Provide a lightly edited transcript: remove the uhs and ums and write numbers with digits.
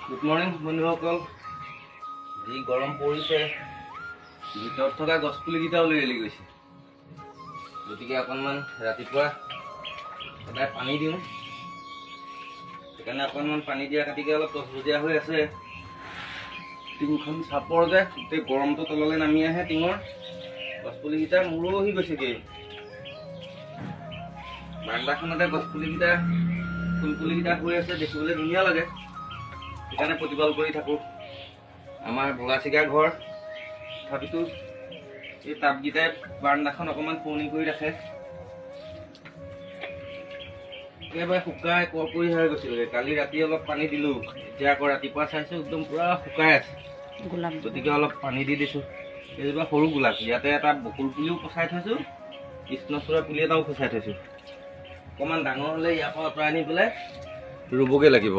Good morning বন্ধুসকল। যি গৰম পৰিছে, ভিতৰত থকা গছপুলিকেইটাও লেৰেলি গৈছে। গতিকে অকণমান ৰাতিপুৱা সদায় পানী দিওঁ, সেইকাৰণে অকণমান পানী দিয়া কাটিকে অলপ তচবজীয়া হৈ আছে। টিংখন চাপৰ যে গোটেই গৰমটো তললৈ নামি আহে টিঙৰ। গছপুলিকেইটা মূৰহি গৈছেগৈ। বাৰান্দাখনতে গছপুলিকেইটা ফুলপুলিকেইটা হৈ আছে, দেখিবলৈ ধুনীয়া লাগে, সেইকাৰণে প্ৰতিপাল কৰি থাকোঁ। আমাৰ ভগা চিগা ঘৰ, তথাপিতো এই টাবকেইটাই বাৰান্দাখন অকণমান পুৰণি কৰি ৰাখে। একেবাৰে শুকাই কৰপৰি হৈ গৈছিলগৈ। কালি ৰাতি অলপ পানী দিলোঁ, এতিয়া আকৌ ৰাতিপুৱা চাইছোঁ একদম পূৰা শুকাই আছে। গতিকে অলপ পানী দি দিছোঁ। এইজোপা সৰু গোলাপ, ইয়াতে এটা বকুল পুলিও পচাই থৈছোঁ, কৃষ্ণচূড়া পুলি এটাও পচাই থৈছোঁ। অকণমান ডাঙৰ হ'লে ইয়াৰ পৰা আঁতৰাই আনি পেলাই ৰুবগৈ লাগিব।